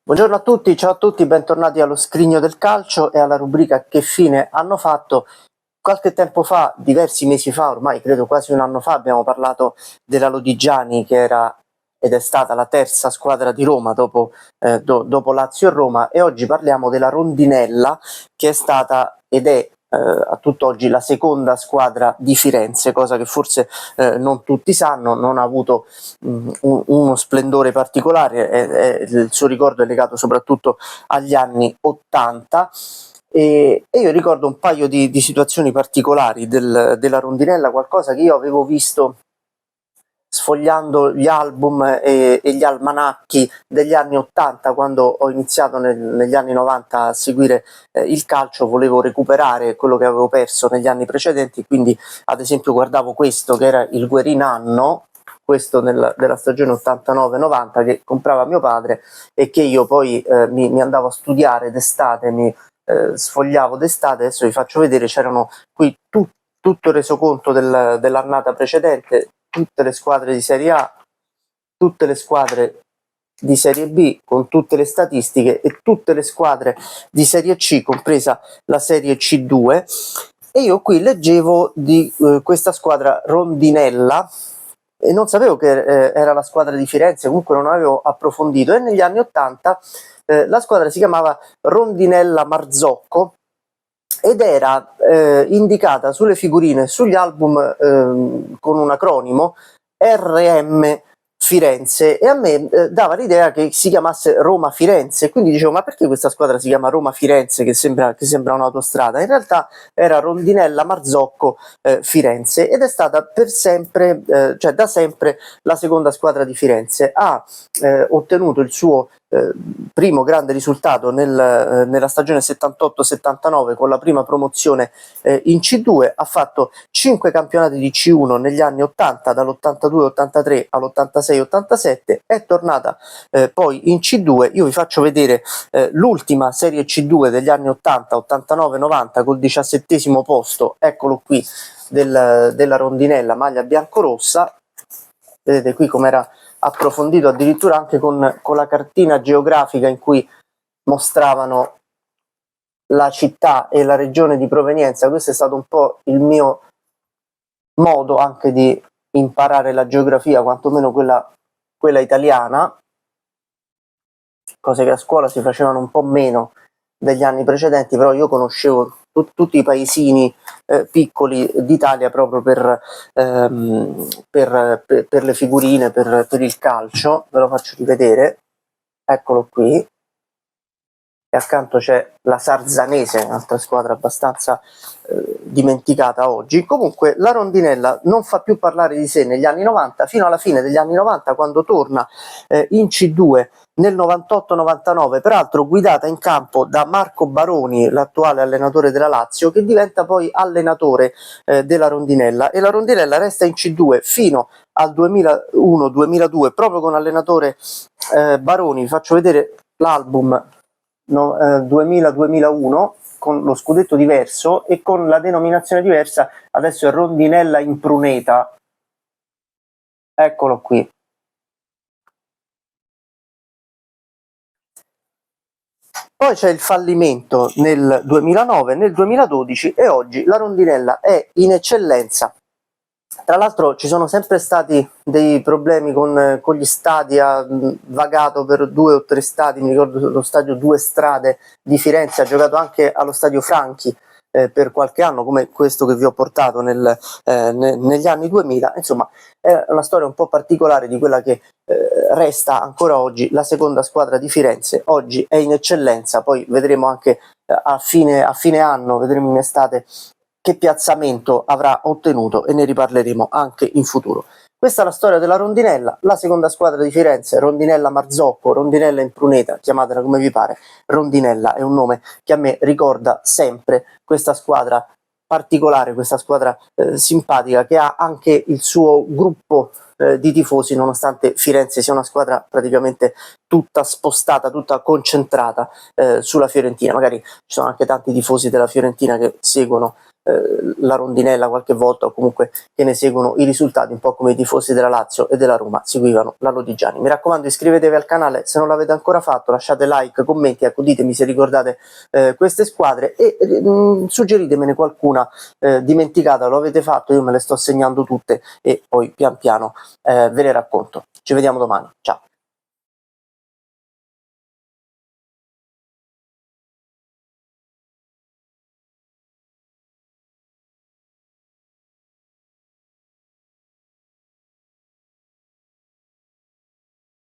Buongiorno a tutti, ciao a tutti, bentornati allo Scrigno del Calcio e alla rubrica Che fine hanno fatto. Qualche tempo fa, diversi mesi fa, ormai credo quasi un anno fa, abbiamo parlato della Lodigiani che era ed è stata la terza squadra di Roma dopo Lazio e Roma, e oggi parliamo della Rondinella che è stata ed è a tutt'oggi la seconda squadra di Firenze, cosa che forse non tutti sanno. Non ha avuto uno splendore particolare, il suo ricordo è legato soprattutto agli anni 80. E io ricordo un paio di situazioni particolari della Rondinella, qualcosa che io avevo visto sfogliando gli album e gli almanacchi degli anni 80, quando ho iniziato negli anni 90 a seguire il calcio. Volevo recuperare quello che avevo perso negli anni precedenti, quindi ad esempio guardavo questo che era il Guerin anno, questo della stagione 89-90, che comprava mio padre e che io poi mi andavo a studiare d'estate, mi sfogliavo d'estate. Adesso vi faccio vedere, c'erano qui tutto il resoconto dell'annata precedente, tutte le squadre di Serie A, tutte le squadre di Serie B con tutte le statistiche e tutte le squadre di Serie C, compresa la Serie C2. E io qui leggevo di questa squadra Rondinella e non sapevo che era la squadra di Firenze, comunque non avevo approfondito, e negli anni 80 la squadra si chiamava Rondinella Marzocco ed era indicata sulle figurine, sugli album, con un acronimo RM Firenze, e a me dava l'idea che si chiamasse Roma Firenze, quindi dicevo: ma perché questa squadra si chiama Roma Firenze, che sembra un'autostrada? In realtà era Rondinella Marzocco Firenze, ed è stata per sempre, cioè da sempre, la seconda squadra di Firenze. Ha ottenuto il suo primo grande risultato nella stagione 78-79 con la prima promozione in C2. Ha fatto 5 campionati di C1 negli anni 80, dall'82-83 all'86-87, è tornata poi in C2. Io vi faccio vedere l'ultima serie C2 degli anni 80, 89-90 col 17° posto, eccolo qui, della Rondinella, maglia biancorossa. Vedete qui com'era approfondito, addirittura anche con la cartina geografica in cui mostravano la città e la regione di provenienza. Questo è stato un po' il mio modo anche di imparare la geografia, quantomeno quella italiana, cose che a scuola si facevano un po' meno degli anni precedenti, però io conoscevo tutti i paesini piccoli d'Italia proprio per le figurine, per il calcio. Ve lo faccio rivedere, eccolo qui, e accanto c'è la Sarzanese, un'altra squadra abbastanza dimenticata oggi. Comunque la Rondinella non fa più parlare di sé negli anni 90, fino alla fine degli anni 90, quando torna in C2 nel 98-99, peraltro guidata in campo da Marco Baroni, l'attuale allenatore della Lazio, che diventa poi allenatore della Rondinella, e la Rondinella resta in C2 fino al 2001-2002 proprio con allenatore Baroni. Vi faccio vedere l'album 2000-2001 con lo scudetto diverso e con la denominazione diversa, adesso è Rondinella Impruneta, eccolo qui. Poi c'è il fallimento nel 2009, nel 2012, e oggi la Rondinella è in eccellenza. Tra l'altro ci sono sempre stati dei problemi con gli stadi, ha vagato per 2 o 3 stadi, mi ricordo lo stadio Due Strade di Firenze, ha giocato anche allo stadio Franchi per qualche anno, come questo che vi ho portato negli anni 2000. Insomma, è una storia un po' particolare di quella che resta ancora oggi la seconda squadra di Firenze. Oggi è in eccellenza, poi vedremo anche a fine anno, vedremo in estate che piazzamento avrà ottenuto, e ne riparleremo anche in futuro. Questa è la storia della Rondinella, la seconda squadra di Firenze, Rondinella Marzocco, Rondinella Impruneta, chiamatela come vi pare. Rondinella è un nome che a me ricorda sempre questa squadra particolare, questa squadra simpatica, che ha anche il suo gruppo di tifosi, nonostante Firenze sia una squadra praticamente tutta spostata, tutta concentrata sulla Fiorentina. Magari ci sono anche tanti tifosi della Fiorentina che seguono la rondinella qualche volta, o comunque che ne seguono i risultati, un po' come i tifosi della Lazio e della Roma seguivano la Lodigiani. Mi raccomando, iscrivetevi al canale se non l'avete ancora fatto, lasciate like, commenti, ecco, ditemi se ricordate queste squadre e suggeritemene qualcuna dimenticata, lo avete fatto, io me le sto segnando tutte e poi pian piano ve le racconto. Ci vediamo domani, ciao.